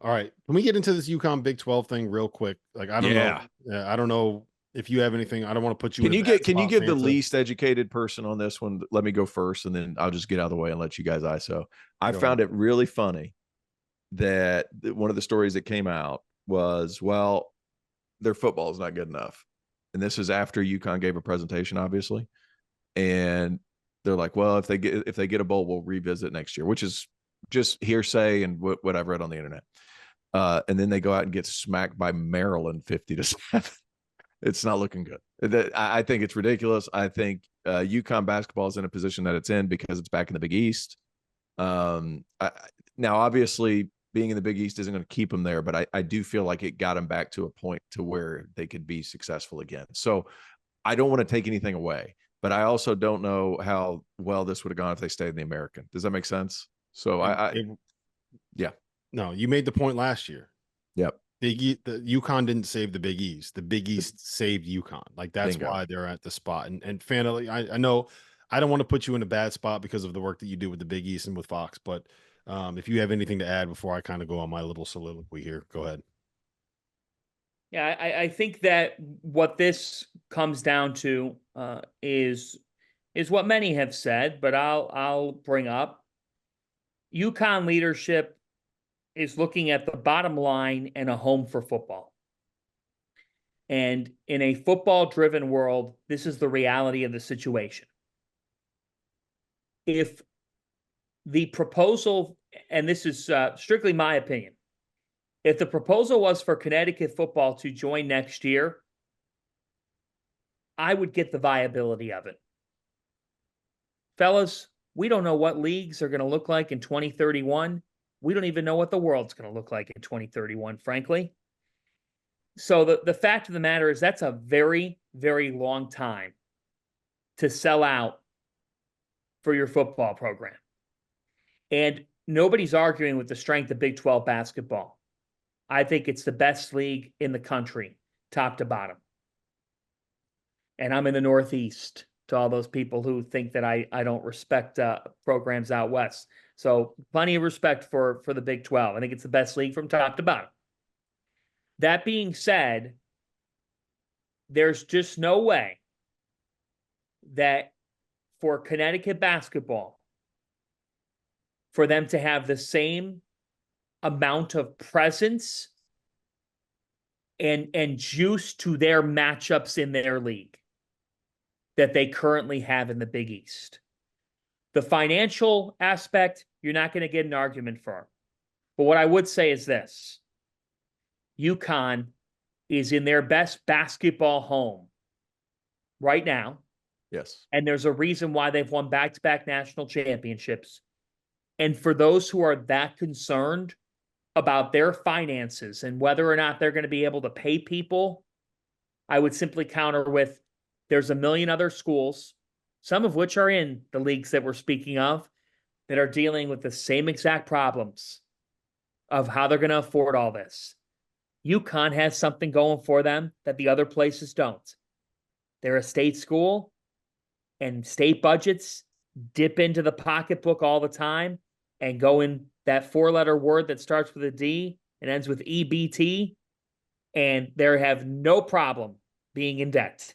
All right. Can we get into this UConn Big 12 thing real quick? Like, I don't know. I don't know if you have anything. I don't want to put you in a bad Can you spot, give the Fanta. least educated person on this one? Let me go first, and then I'll just get out of the way and let you guys ISO. I found it really funny that one of the stories that came out was, well, their football is not good enough. And this is after UConn gave a presentation, obviously. And they're like, well, if they get a bowl, we'll revisit next year, which is just hearsay and what I read on the internet. And then they go out and get smacked by Maryland 50-7. It's not looking good. I think it's ridiculous. I think UConn basketball is in a position that it's in because it's back in the Big East. Now, obviously, being in the Big East isn't going to keep them there, but I do feel like it got them back to a point to where they could be successful again. So I don't want to take anything away, but I also don't know how well this would have gone if they stayed in the American. Does that make sense? So yeah. No, you made the point last year. Yep. The UConn didn't save the Big East. The Big East saved UConn. Like, that's Bingo. why they're at the spot. And Fanta, I know I don't want to put you in a bad spot because of the work that you do with the Big East and with Fox, but if you have anything to add before I kind of go on my little soliloquy here, go ahead. Yeah, I think that what this comes down to is what many have said, but I'll bring up. UConn leadership is looking at the bottom line and a home for football. And in a football-driven world, this is the reality of the situation. If the proposal, and this is strictly my opinion, if the proposal was for Connecticut football to join next year, I would get the viability of it. Fellas, we don't know what leagues are going to look like in 2031. We don't even know what the world's going to look like in 2031, frankly. So the fact of the matter is that's a very, very long time to sell out for your football program. And nobody's arguing with the strength of Big 12 basketball. I think it's the best league in the country, top to bottom. And I'm in the Northeast, to all those people who think that I don't respect programs out West. So plenty of respect for the Big 12. I think it's the best league from top to bottom. That being said, there's just no way that for Connecticut basketball, for them to have the same amount of presence and juice to their matchups in their league that they currently have in the Big East. The financial aspect, you're not going to get an argument for. But what I would say is this. UConn is in their best basketball home right now. Yes. And there's a reason why they've won back-to-back national championships. And for those who are that concerned about their finances and whether or not they're going to be able to pay people, I would simply counter with, there's a million other schools, some of which are in the leagues that we're speaking of, that are dealing with the same exact problems of how they're going to afford all this. UConn has something going for them that the other places don't. They're a state school, and state budgets dip into the pocketbook all the time and go in that four-letter word that starts with a D and ends with EBT, and they have no problem being in debt.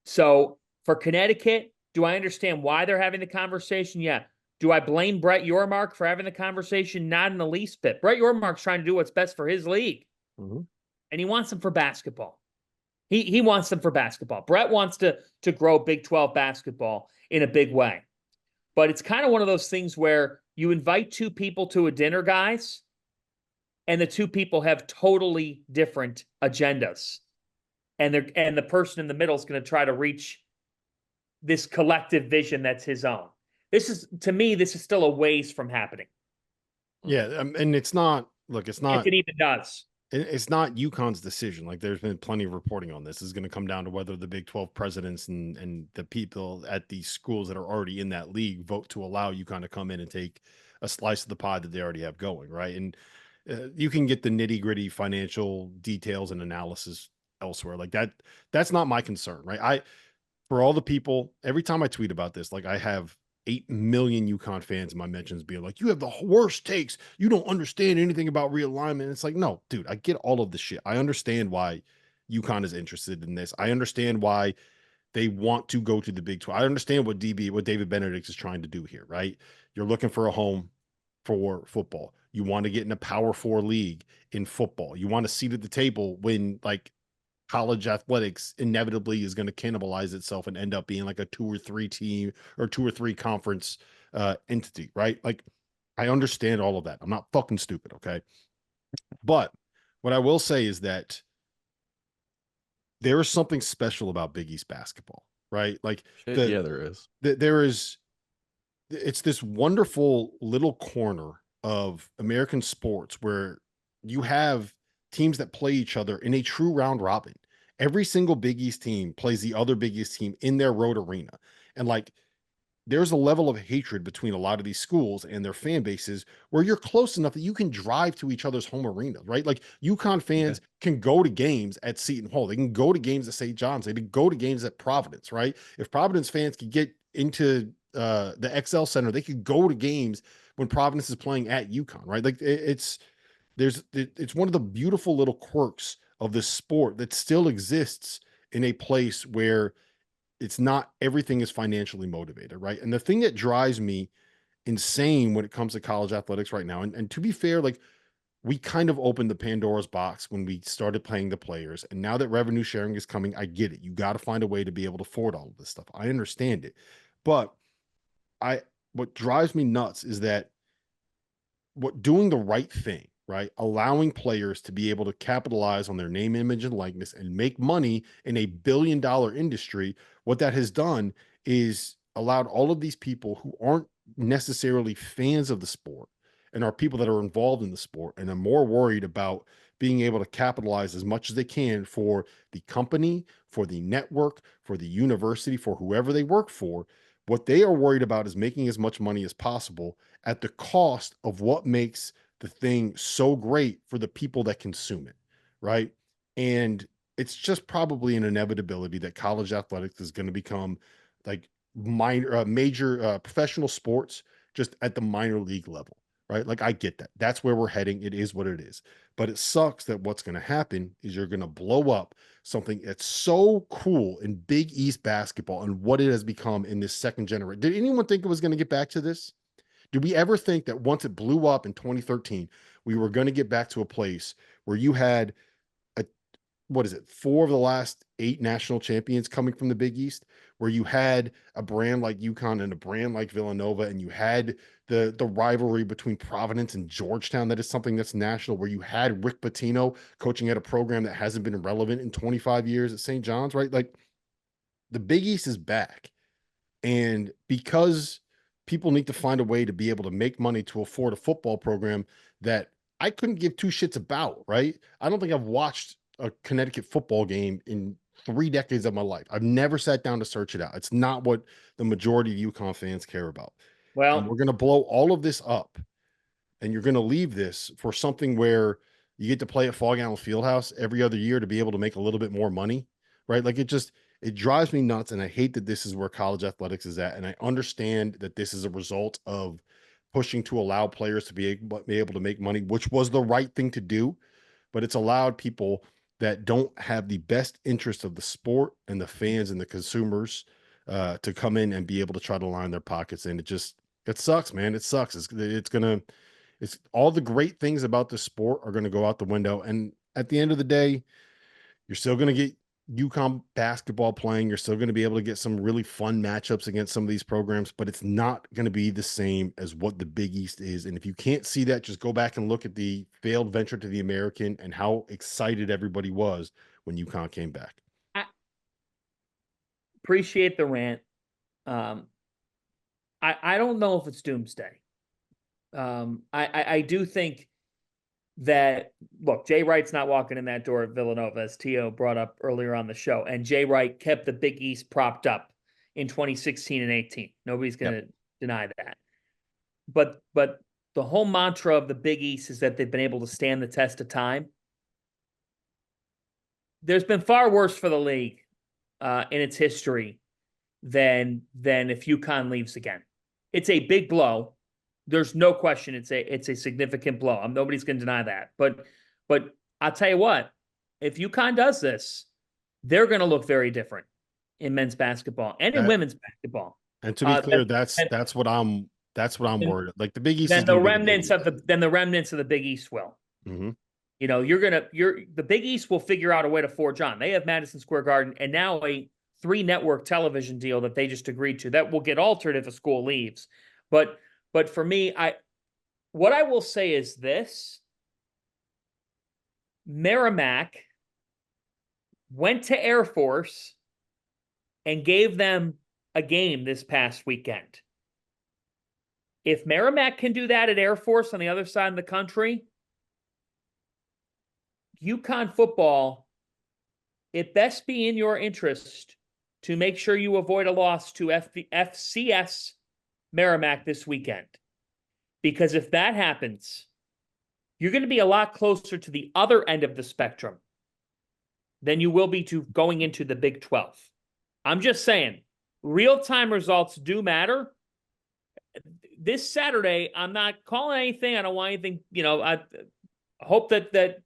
So for Connecticut, do I understand why they're having the conversation? Yeah. Do I blame Brett Yormark for having the conversation? Not in the least bit. Brett Yormark's trying to do what's best for his league. And he wants them for basketball. He wants them for basketball. Brett wants to grow Big 12 basketball in a big way. But it's kind of one of those things where you invite two people to a dinner, guys, and the two people have totally different agendas. And the person in the middle is going to try to reach this collective vision that's his own. To me, this is still a ways from happening. Yeah, and it's not. Look, it's not. If it even does. It's not UConn's decision. Like, there's been plenty of reporting on this. It's going to come down to whether the Big 12 presidents and the people at these schools that are already in that league vote to allow UConn to come in and take a slice of the pie that they already have going, right? And you can get the nitty-gritty financial details and analysis elsewhere. Like that's not my concern, right? For all the people, every time I tweet about this, like, I have 8 million UConn fans in my mentions being like, you have the worst takes. You don't understand anything about realignment. It's like, no, dude, I get all of the shit. I understand why UConn is interested in this. I understand why they want to go to the Big 12. I understand what David Benedict is trying to do here, right? You're looking for a home for football. You want to get in a Power 4 league in football. You want a seat at the table when like college athletics inevitably is going to cannibalize itself and end up being like a 2 or 3 team or 2 or 3 conference entity, right? Like I understand all of that. I'm not fucking stupid, okay? But what I will say is that there is something special about Big East basketball, right? Like there is. There is, it's this wonderful little corner of American sports where you have teams that play each other in a true round robin. Every single Big East team plays the other Big East team in their road arena. And like, there's a level of hatred between a lot of these schools and their fan bases where you're close enough that you can drive to each other's home arenas, right? Like UConn fans can go to games at Seton Hall. They can go to games at St. John's. They can go to games at Providence, right? If Providence fans could get into the XL Center, they could go to games when Providence is playing at UConn, right? Like it's one of the beautiful little quirks of this sport that still exists in a place where it's not everything is financially motivated, right? And the thing that drives me insane when it comes to college athletics right now, and to be fair, like we kind of opened the Pandora's box when we started paying the players. And now that revenue sharing is coming, I get it. You got to find a way to be able to afford all of this stuff. I understand it. But what drives me nuts is that doing the right thing, right? Allowing players to be able to capitalize on their name, image, and likeness and make money in a billion-dollar industry. What that has done is allowed all of these people who aren't necessarily fans of the sport and are people that are involved in the sport and are more worried about being able to capitalize as much as they can for the company, for the network, for the university, for whoever they work for. What they are worried about is making as much money as possible at the cost of what makes the thing so great for the people that consume it, right? And it's just probably an inevitability that college athletics is going to become like major professional sports just at the minor league level, right? Like I get that. That's where we're heading. It is what it is. But it sucks that what's going to happen is you're going to blow up something that's so cool in Big East basketball and what it has become in this second generation. Did anyone think it was going to get back to this? Did we ever think that once it blew up in 2013, we were going to get back to a place where you had what is it, 4 of the last 8 national champions coming from the Big East, where you had a brand like UConn and a brand like Villanova, and you had the rivalry between Providence and Georgetown that is something that's national, where you had Rick Pitino coaching at a program that hasn't been relevant in 25 years at St. John's, right? Like the Big East is back. And because people need to find a way to be able to make money to afford a football program that I couldn't give 2 shits about, right? I don't think I've watched a Connecticut football game in 3 decades of my life. I've never sat down to search it out. It's not what the majority of UConn fans care about. Well, and we're going to blow all of this up, and you're going to leave this for something where you get to play at Fall Allen Fieldhouse every other year to be able to make a little bit more money, right? Like it drives me nuts, and I hate that this is where college athletics is at. And I understand that this is a result of pushing to allow players to be able to make money, which was the right thing to do, but it's allowed people that don't have the best interest of the sport and the fans and the consumers to come in and be able to try to line their pockets. And it sucks, man. It sucks. It's all the great things about the sport are going to go out the window. And at the end of the day, you're still going to get UConn basketball playing. You're still going to be able to get some really fun matchups against some of these programs, but it's not going to be the same as what the Big East is. And if you can't see that, just go back and look at the failed venture to the American and how excited everybody was when UConn came back. I appreciate the rant. I don't know if it's doomsday. I do think that, look, Jay Wright's not walking in that door at Villanova, as Tio brought up earlier on the show. And Jay Wright kept the Big East propped up in 2016 and 18. Nobody's going to deny that. But the whole mantra of the Big East is that they've been able to stand the test of time. There's been far worse for the league in its history than if UConn leaves again. it's a big blow. There's no question it's a significant blow. Nobody's going to deny that. But I'll tell you what, if UConn does this, they're going to look very different in men's basketball and in women's basketball. And to be clear, that's what I'm worried. Like the Big East then the remnants of the Big East will. Mm-hmm. You know, the Big East will figure out a way to forge on. They have Madison Square Garden and now a 3-network television deal that they just agreed to that will get altered if a school leaves. But for me, what I will say is this: Merrimack went to Air Force and gave them a game this past weekend. If Merrimack can do that at Air Force on the other side of the country, UConn football, it best be in your interest to make sure you avoid a loss to FCS Merrimack this weekend. Because if that happens, you're going to be a lot closer to the other end of the spectrum than you will be to going into the Big 12. I'm just saying, real-time results do matter. This Saturday, I'm not calling anything. I don't want anything, I hope that the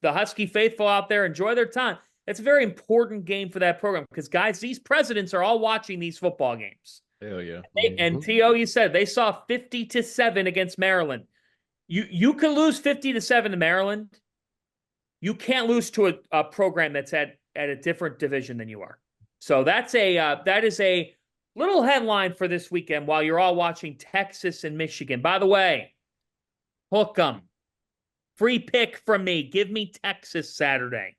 Husky faithful out there enjoy their time. It's a very important game for that program because, guys, these presidents are all watching these football games. Hell yeah. And T.O., you said they saw 50-7 against Maryland. You can lose 50-7 to Maryland. You can't lose to a program that's at a different division than you are. So that is a little headline for this weekend while you're all watching Texas and Michigan. By the way, hook 'em. Free pick from me. Give me Texas Saturday.